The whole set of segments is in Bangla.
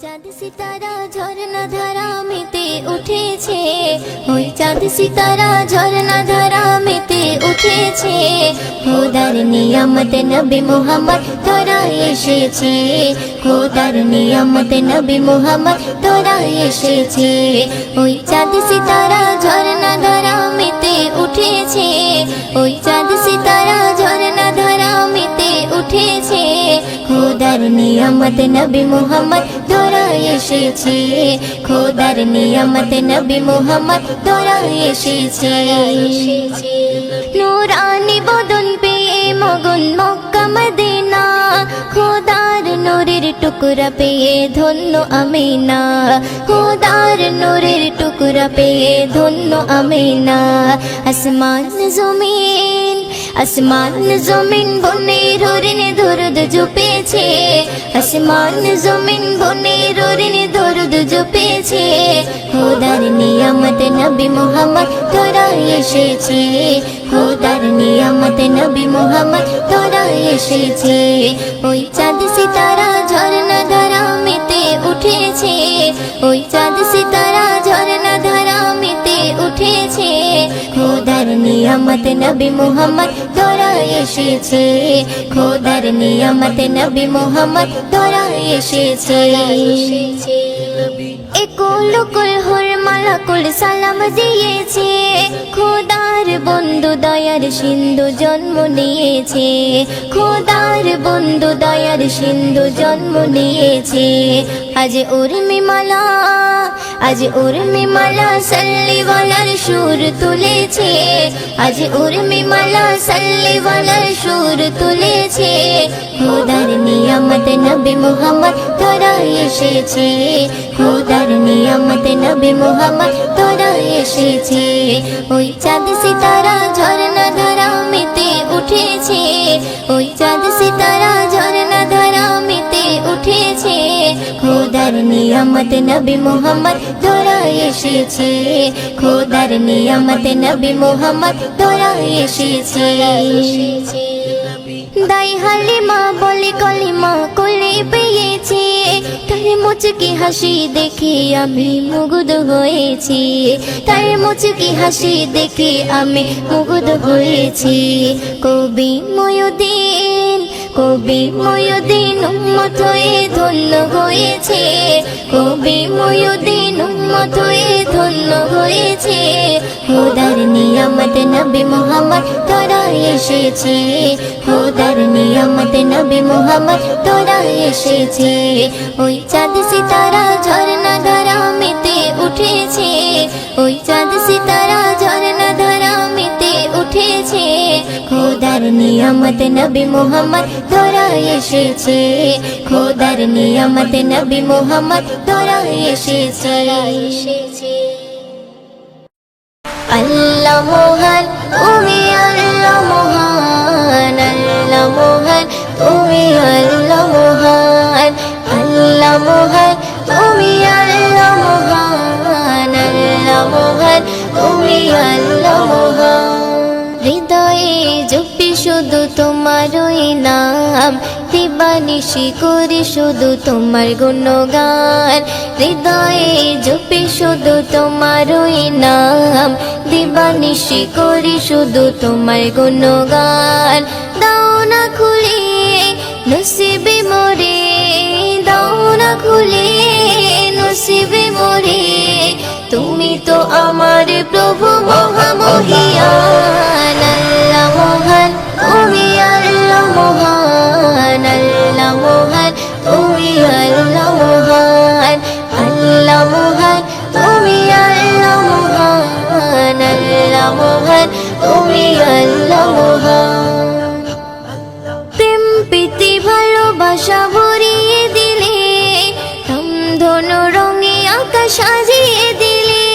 চাঁদ সিতারা ঝরনা ধারা মেতে উঠেছে, ওই চাঁদ সিতারা ঝরনা ধারা মেতে উঠেছে। খোদার নিয়ামত নবী মুহাম্মদ তোরা এসেছে, খোদার নিয়ামত নবী মুহাম্মদ তোরা এসেছে। ওই চাঁদ সিতারা ঝরনা ধারা মেতে উঠেছে, ওই চাঁদ সিতারা ঝরনা ধারা মেতে উঠেছে। খোদার নিয়ামত নবী মুহাম্মদ তোরা এসেছে, খোদার নিয়ামত নবী মুহাম্মদ তোরা এসেছে। নূরানি বদন পেয়ে মগন মক্কা মদিনা, খোদার নূরের টুকরা পেয়ে ধন্য আমিনা, খোদার নূরের টুকরা পেয়ে ধন্য আমিনা। আসমান জমিন আসমান জমিন বনে রোরিনে দরুদ জপেছে, আসমান জমিন বনে রোরিনে দরুদ জপেছে। খোদার নিয়ামত নবী মুহাম্মদ তোরা এসেছে, খোদার নিয়ামত নবী মুহাম্মদ তোরা এসেছে। ওই চাঁদ সিতারা ঝরনা ধারা মেতে উঠেছে, ওই চাঁদ সিতারা ঝরনা ধারা মেতে উঠেছে। খোদার নিয়ামত নবী মুহাম্মদ তোরা এসেছে, খোদার নিয়ামত নবী মুহাম্মদ তোরা এসেছে। একুল কুল হুর মালাকুল সালাম দিয়েছে, খোদার বন্ধু দয়ার সিন্ধু জন্ম নিয়েছে, খোদার বন্ধু দয়ার সিন্ধু জন্ম নিয়েছে। আজ উর্মিমালা আজ উর্মিমালা সাল্লিওয়ালার সুর তুলেছে, আজ উর্মিমালা সাল্লিওয়ালার সুর তুলেছে। খোদার নিয়ামত নবী মুহাম্মদ তোরা এসেছে, খোদার নিয়ামত নবী মুহাম্মদ তোরা এসেছে। ওই চাঁদ সিতারা ঝরনা ধারা মেতে উঠেছে, ওই চাঁদ সিতারা ঝরনা ধারা মেতে উঠেছে। খোদার নিয়ামত নবী মুহাম্মদ তোরা এসেছে, খোদার নিয়ামত নবী মুহাম্মদ তোরা এসেছে। দাই হালিমা বলে কলিমা কোলে পেয়েছে, তার মুচকি হাসি দেখে আমি মুগ্ধ হয়েছি, তার মুচকি হাসি দেখে আমি মুগ্ধ হয়েছি। কবি ময়ুদ্দিন কবি ময়ুদ্দিন উম্মত হয়ে ধন্য হয়েছে, কবি ময়ুদ্দিন উম্মত হয়ে ধন্য হয়েছে। খোদার নিয়ামত নবী মুহাম্মদ তোরা এসেছে, খোদার নিয়ামত নবী মুহাম্মদ তোরা এসেছে। ওই চাঁদ সিতারা ঝরনা ধারা মেতে উঠেছে, ওই চাঁদ সিতারা ঝরনা ধারা মেতে উঠেছে। খোদার নিয়ামত নবী মুহাম্মদ তোরা এসেছে, খোদার নিয়ামত নবী মুহাম্মদ তোরা এসেছে। আল্লাহ মহান তুমি আল্লাহ মহান, আল্লাহ মহান তুমি আল্লাহ মহান, আল্লাহ মহান তুমি আল্লাহ মহান, আল্লাহ মহান তুমি আল্লাহ মহান। হৃদয়ে জপি শুধু তোমারই নাম, দিবানিশি করি শুধু তোমার গুণগান। হৃদয়ে জপি শুধু তোমারই নাম, দিবানিশি করি শুধু তোমার গুণগান। দাও না খুলে নসিবে মোরে, দাও না খুলে নসিবে মোরে, তুমি তো আমার প্রভু মহামহিয়ান। আল্লাহ মহান তুমি আল্লাহ মহান, আল্লাহ মহান তুমি আল্লাহ মহান, আল্লাহ মহান তুমি আল্লাহ মহান, আল্লাহ মহান তুমি আল্লাহ মহান। প্রেম প্রীতি ভালোবাসা ভরিয়ে দিলে, ধনু রঙে আকাশ সাজিয়ে দিলে,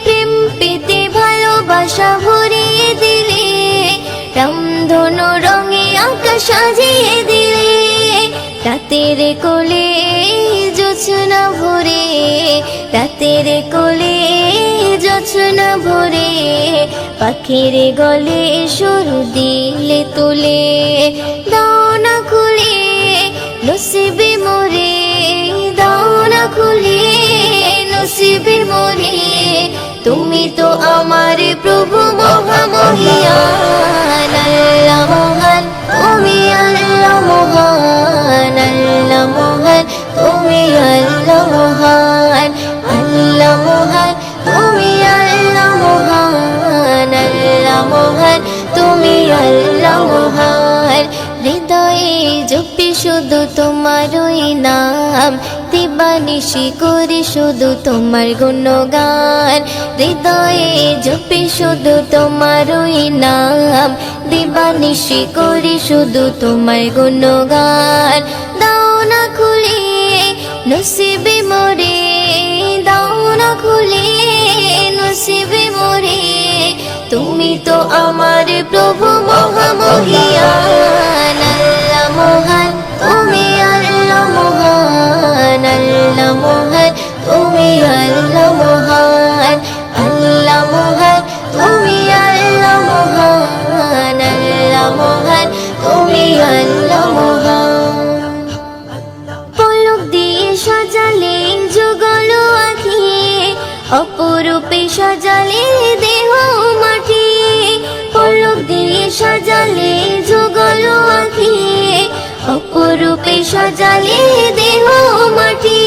প্রেম প্রীতি ভালোবাসা ভরিয়ে দিলে, রামধনু রঙে আকাশ সাজিয়ে দিলে। রাতের কোলে জোছনা ভরে, রাতের কোলে জোছনা ভরে, পাখির গলে সুর দিলে তুলে। দাও না খুলে নসিবে মোরে, দাও না তুমি তো আমার প্রভু মহামহিয়ান আল্লাহ মহান তুমি আল্লাহ মহান আল্লাহ মহান তুমি আল্লাহ মহান আল্লাহ মহান তুমি আল্লাহ মহান আল্লাহ মহান তুমি আল্লাহ মহান হৃদয়ে জপি শুধু তোমারই নাম দিবানিশি করি শুধু তোমার গুণগান হৃদয়ে জপি শুধু তোমারই নাম দিবানিশি করি শুধু তোমার গুণগান দাও না খুলে নসিবে মোরে দাও না খুলে নসিবে মোরে তুমি তো আমার প্রভু মহামহিয়ান আল্লাহ মহান তুমি আল্লাহ মহান আল্লাহ মহান তুমি আল্লাহ মহান আল্লাহ মহান তুমি আল্লাহ মহান আল্লাহ মহান তুমি আল্লাহ মহান পলক দিয়ে সাজালে যুগল আঁখি অপরূপে সাজালে দেহ মাটি পলক দিয়ে সাজালে যুগল আঁখি অপরূপে সাজালে দেহ মাটি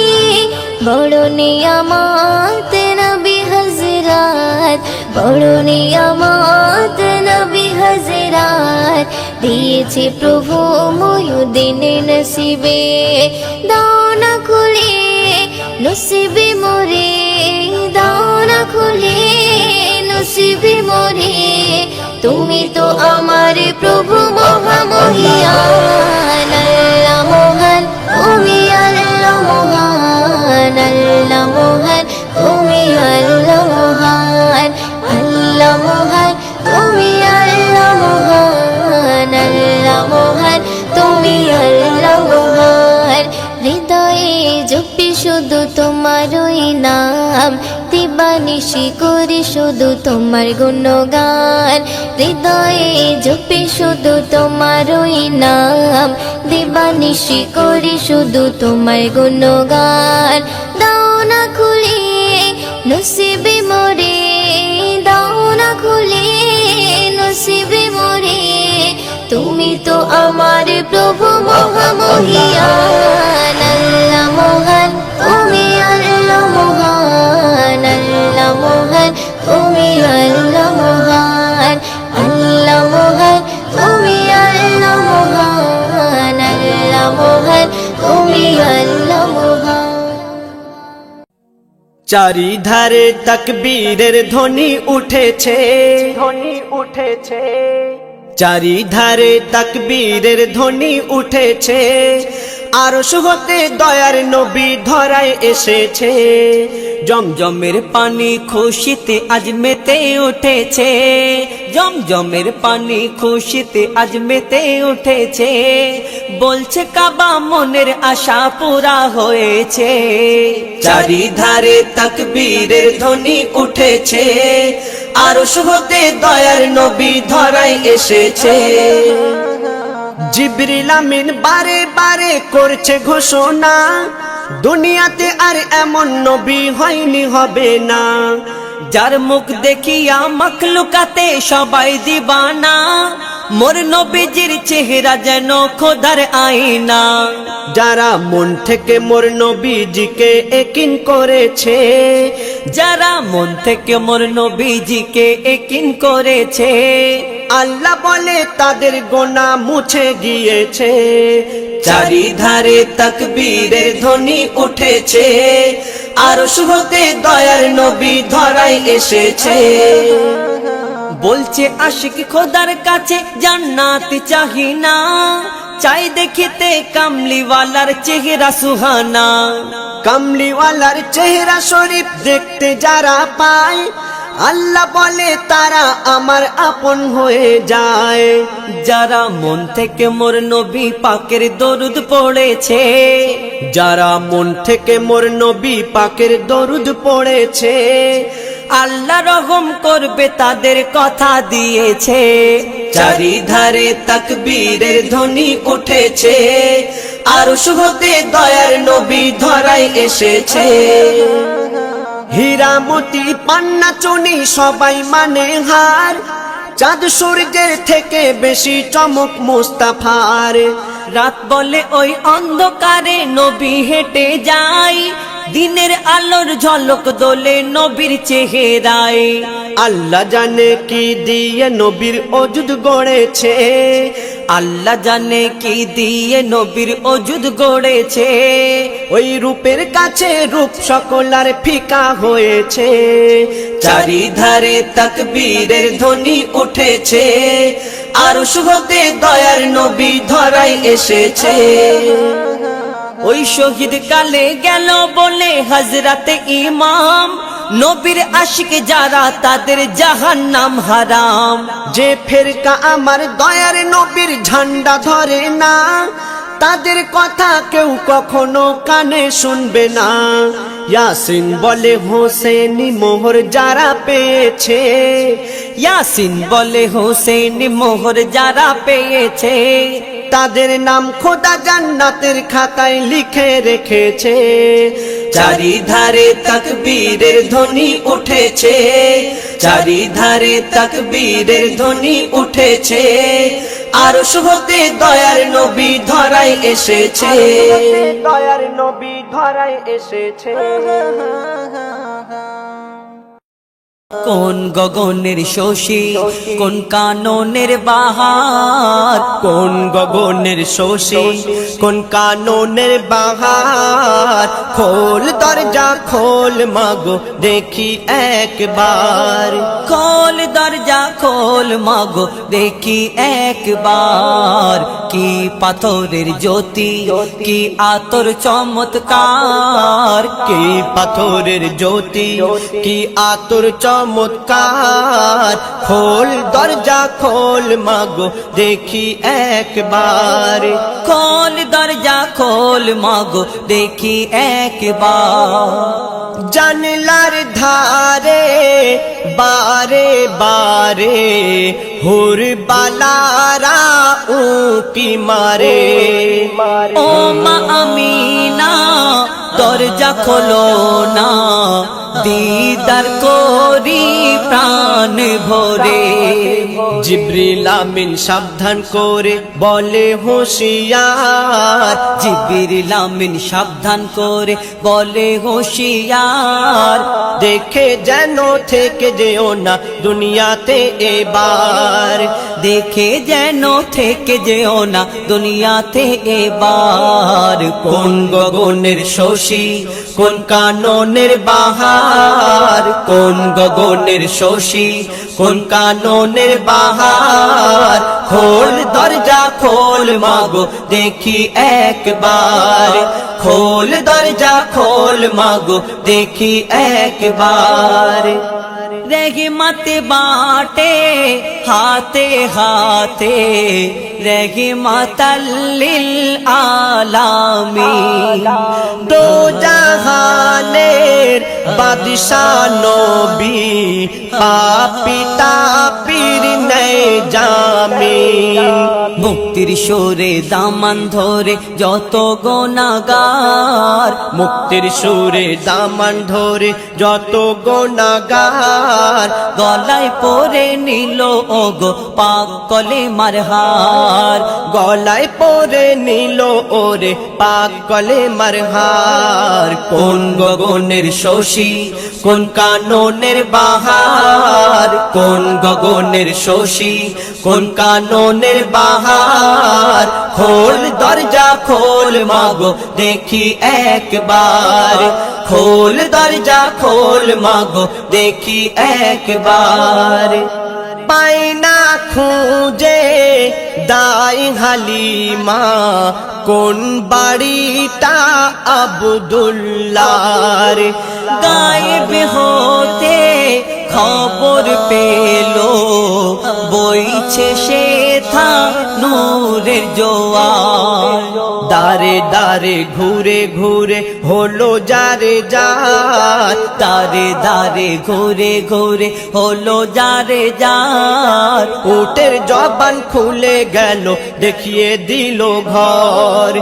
বড় নিয়ামত নবী হযরত বড় নিয়ামত নবী হযরত দিয়েছে প্রভু মুয়ুদ্দিন নসিবে দাও না খুলে নসিবে মোরে দাও না খুলে নসিবে মোরে তুমি তো আমার প্রভু মহামহিয়ান আল্লাহ মহান তুমি আল্লাহ মহান আল্লাহ মহান তুমি আল্লাহ মহান আল্লাহ মহান তুমি আল্লাহ মহান আল্লাহ মহান তুমি আল্লাহ মহান হৃদয়ে জপি শুধু তোমারই নাম দিবানিশি করি শুধু তোমার গুণগান হৃদয়ে জপি শুধু তোমারই নাম দিবানিশি করি শুধু তোমার গুণগান দাও না খুলে নসিবে মোরে দাও না খুলে নসিবে মোরে তুমি তো আমার প্রভু মহামহিয়ান আল্লাহ মহান তুমি আল্লাহ মহান আল্লাহ মহান তুমি আল্লাহ মহান আল্লাহ মহান তুমি আল্লাহ মহান আল্লাহ মহান তুমি আল্লাহ মহান চারিধারে তাকবীরের ধ্বনি উঠেছে চারিধারে তাকবীরের ধ্বনি উঠেছে আরশ হতে দয়ার নবী ধরায় এসেছে জমজমের পানি খুশিতে আজ মেতে উঠেছে জমজমের পানি খুশিতে আজ মেতে উঠেছে বলছে কাবা মনের আশা পুরা হয়েছে চারিধারে তাকবীরের ধ্বনি উঠেছে আরশ হতে দয়ার নবী ধরায় এসেছে জিবরিল আমিন বারে বারে করছে ঘোষণা দুনিয়াতে আর এমন নবী হয়নি হবে না যার মুখ দেখিয়া মখলুকাতে সবাই দিবানা মোর নবীজির চেহারা যেন খোদার আয়না যারা মন থেকে মোর নবীজিকে একিন করেছে যারা মন থেকে মোর নবীজিকে একিন করেছে আল্লাহ বলে তাদের গোনাহ মুছে গিয়েছে চারিধারে তাকবীরের ধ্বনি উঠেছে আরশ হতে দয়ার নবী ধরায় এসেছে বলছে আশিক খোদার কাছে জান্নাত চাহি না চাই দেখিতে কামলিওয়ালার চেহারা সুহানা কামলিওয়ালার চেহারা শরীফ দেখতে যারা পায় আল্লাহ বলে তারা আমার আপন হয়ে যায় যারা মন থেকে মোর নবী পাকের দরুদ পড়েছে যারা মন থেকে মোর নবী পাকের দরুদ পড়েছে আল্লাহ রহম করবে তাদের কথা দিয়েছে চারিধারে তাকবীরের ধ্বনি উঠেছে আরশ হতে দয়ার নবী ধরায় এসেছে হীরা মতি পান্না চুনি সবাই মানে হার, চাঁদ সূর্যের থেকে বেশি চমক মুস্তাফার। রাত বলে ওই অন্ধকারে নবী হেঁটে যায়, দিনের আলোর ঝলক দোলে নবীর চেহারায়। আল্লাহ জানে কি দিয়ে নবীর অজুদ গড়েছে, আল্লাহ জানে কি দিয়ে নবীর অজুদ গড়েছে। ওই রূপের কাছে রূপ সকলার ফিকা হয়েছে, চারিধারে তাকবীরের ধ্বনি উঠেছে, আরশ হতে দয়ার নবী ধরায় এসেছে। ওই শহীদ কালে গেল বলে হযরতে ইমাম, নবীর আশিক যারা তাদের জাহান্নাম হারাম। যে ফেরকা আমার দয়ার নবীর ঝান্ডা ধরে না, তাদের কথা কেউ কখনো কানে শুনবে না। ইয়াসিন বলে হোসেনি মোহর যারা পেয়েছে, ইয়াসিন বলে হোসেনি মোহর যারা পেয়েছে, তাদের নাম খোদা জান্নাতের খাতায় লিখে রেখেছে। চারিধারে তাকবীরের ধ্বনি উঠেছে, চারিধারে তাকবীরের ধ্বনি উঠেছে, আরশ হতে দয়ার নবী ধরায় এসেছে, দয়ার নবী ধরায় এসেছে। কোন গগনের শশী, কোন কাননের বাহার, কোন গগনের শশী, কোন কাননের বাহার। খোল দরজা খোল মাগো দেখি একবার, খোল দরজা খোল মাগো দেখি একবার। কি পাথরের জ্যোতি, কি আতর চমৎকার, কি পাথরের জ্যোতি, কি আতর চমৎকার। খোল দরজা খোল মাগো দেখি একবার, খোল দরজা খোল মাগো দেখি একবার। জানলার ধারে বারে বারে হুর বালারা উকি মারে, ও মা আমিনা দরজা খোলো না, দিদার করি প্রাণ ভরে। জিবরিল আমিন সাবধান করে বলে হুঁশিয়ার, জিবরিল আমিন সাবধান করে বলে হুঁশিয়ার। দেখে যেন থেকে যেও না দুনিয়াতে এবার, দেখে যেন থেকে যেও না দুনিয়াতে এবার। কোন গগনের শশী, কোন কাননের বাহার, কোন গগনের শশী, কোন কাননের বাহার। খোল দরজা খোল মাগো দেখি একবার, খোল দরজা খোল মাগো দেখি একবার। রহমত বাटे হাতে হাতে, রহমতাল্লিল আলামিন। দো জাহানের বাদশাহ নবী, পাপী তাপীর নেই জামিন। মুক্তির সুরে দামান ধরে যত গুনাহগার, মুক্তির সুরে দামান ধরে যত গুনাহগার। গলায় পরে নিল ওগো পাক কলেমার হার, গলায় পরে নিল ওরে পাক কলেমার হার। কোন গগনের শশী, কোন কাননের বাহার, কোন গগনের শশী, কোন কাননের বাহার। খোল দরজা খোল মাগো দেখি একবার, খোল দরজা খোল মাগো দেখি একবার। পাইনা খুঁজে দাই হালিমা, কোন বাড়িটা আব্দুল্লাহর। গায়েব হতে খবর পেলো, বইছে সে থা নূরের জোয়ার। দারে দারে ঘুরে ঘুরে হলো যারে যার, দারে দারে ঘুরে ঘুরে হলো যারে যার। উটের জবান খুলে গেল দেখিয়ে দিল ঘর,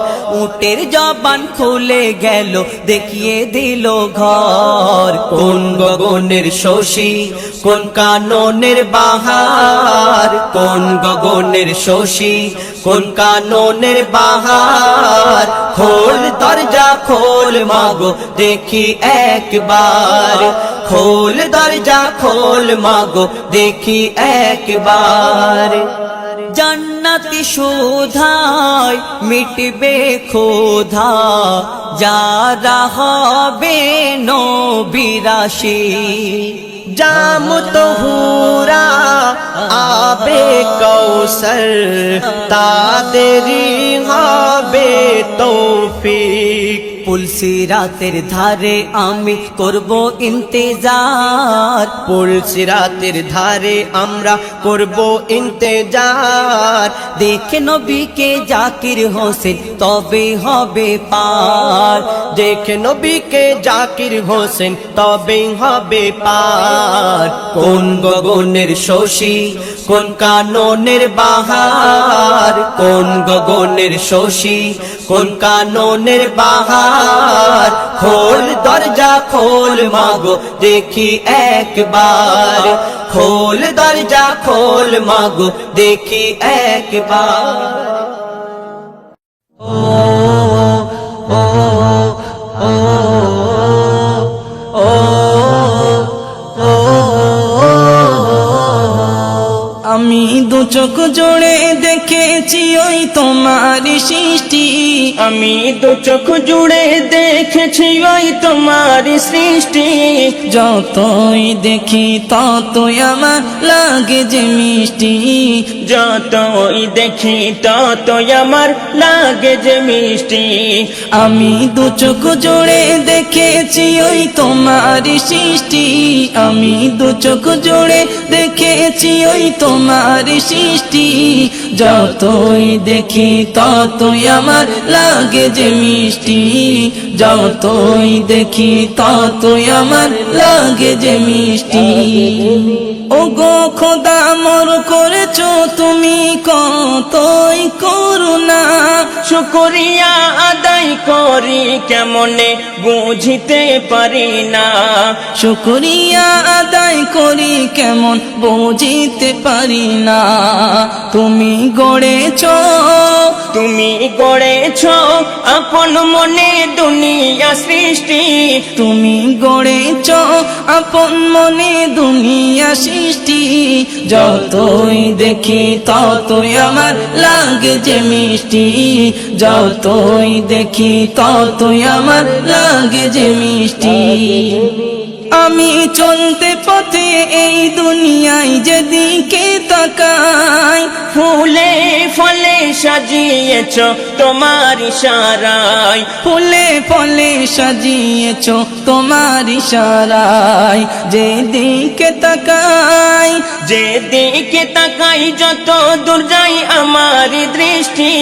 উটের জবান খুলে গেল দেখিয়ে দিল ঘর। কোন গগনের শশী কোন কাননের বাহার, কোন গগনের শশী কোন কাননের বাহার। খোল দরজা খোল মাগো দেখি একবার, খোল দরজা খোল মাগো দেখি একবার। জান্নাতি সুধায় মিটবে ক্ষুধা, যারা হবে নবীরাশি। জাম তহুরা আবে কৌসর, তাদেরই হবে তৌফিক। পুলসিরাতের ধারে আমি করব ইন্তেজার, পুলসিরাতের ধারে আমরা করব ইন্তেজার। দেখে নবীকে জাকির হোসেন তবে হবে পার, দেখে নবীকে জাকির হোসেন তবে হবে পার। কোন গগনের শশী কোন কাননের বাহার, কোন গগনের শশী কোন কাননের বাহার। খোল দরজা খোল মাগো দেখি একবার, খোল দরজা খোল মাগো দেখি একবার। আমি দু চোখ জোড়ে দেখেছি ওই তোমার সৃষ্টি, আমি দু চোখ জুড়ে দেখেছি ওই তোমার সৃষ্টি। যতই দেখি ততই আমার লাগে যে মিষ্টি, যতই দেখি ততই আমার লাগে যে মিষ্টি। আমি দু চোখ জোড়ে দেখেছি ওই তোমার সৃষ্টি, আমি দু চোখ জোড়ে দেখেছি ওই তোমার সৃষ্টি। যতই দেখি ততই আমার লাগে যে মিষ্টি, যতই দেখি ততই আমার লাগে যে মিষ্টি। ও গো খোদা মোর করেছো তুমি কতই করুণা, শুকরিয়া আদায় করি কেমনে বুঝিতে পারি না, শুকরিয়া আদায় করি কেমন বুঝিতে পারি না। তুমি গড়েছো, তুমি গড়েছ আপন মনে দুনিয়া সৃষ্টি, তুমি গড়েছ আপন মনে দুনিয়া সৃষ্টি। যতই দেখি ততই আমার লাগে যে মিষ্টি, যতই দেখি ততই আমার লাগে যে মিষ্টি। আমি চলতে পথে এই দুনিয়ায় যেদিকে তাকাই, ফুলে ফলে সাজিয়েছ তোমার ইশারায়, ফুলে ফলে সাজিয়েছ তোমার ইশারায়। যেদিকে তাকাই, যেদিকে তাকাই যত দূর যাই আমার দৃষ্টি,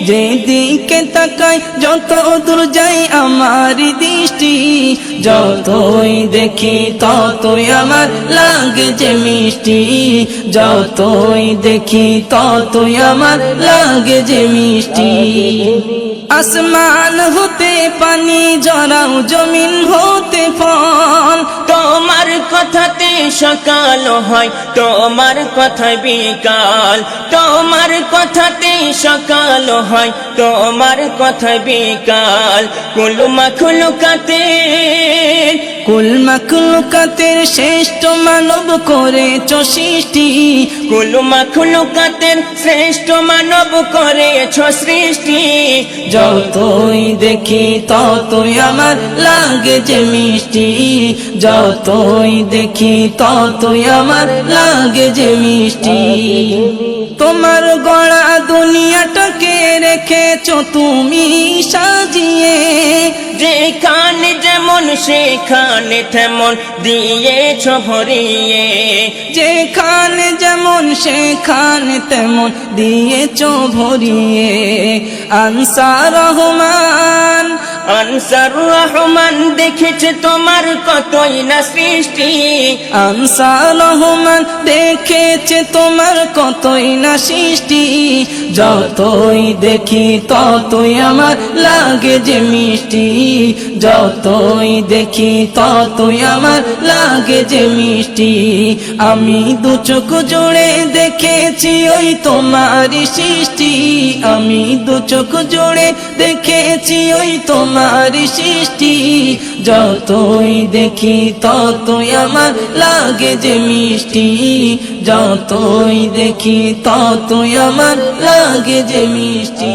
যেদিকে তাকাই যত দূর যাই আমার দৃষ্টি। যতই দেখি ততই আমার লাগে যে মিষ্টি, যতই দেখি ততই আমার লাগে যে মিষ্টি। আসমান হতে পানি জড়াও জমিন হতে ফল, তোমার কথাতে সকাল হয় তোমার কথায় বিকাল, তোমার কথাতে সকাল হয় তোমার কথায় বিকাল। কুল মাখলুকাতে কুল মাখলুকাতের শ্রেষ্ঠ মানব করেছ সৃষ্টি, কুল মাখলুকাতের শ্রেষ্ঠ মানব করেছ সৃষ্টি। যতই দেখি ততই আমার লাগে যে মিষ্টি, যতই দেখি ততই আমার লাগে যে মিষ্টি। তোমার গড়া দুনিয়াটাকে রেখেছো তুমি সাজিয়ে, যেখানে যেমন সেখানে তেমন দিয়েছ ভরিয়ে, যেখানে যেমন সেখানে তেমন দিয়েছো ভরিয়ে। আনসার রহমান, আনসার রহমান দেখেছে তোমার কতই না সৃষ্টি, আনসার রহমান দেখেছে তোমার কতই না সৃষ্টি। যতই দেখি ততই আমার লাগে যে মিষ্টি, যতই দেখি ততই আমার লাগে যে মিষ্টি। আমি দু চোখ জুড়ে দেখেছি ওই তোমারই সৃষ্টি, আমি দু চোখ জুড়ে দেখেছি ওই তোমারই সৃষ্টি। যতই দেখি ততই আমার লাগে যে মিষ্টি, যতই দেখি ততই আমার লাগে যে মিষ্টি।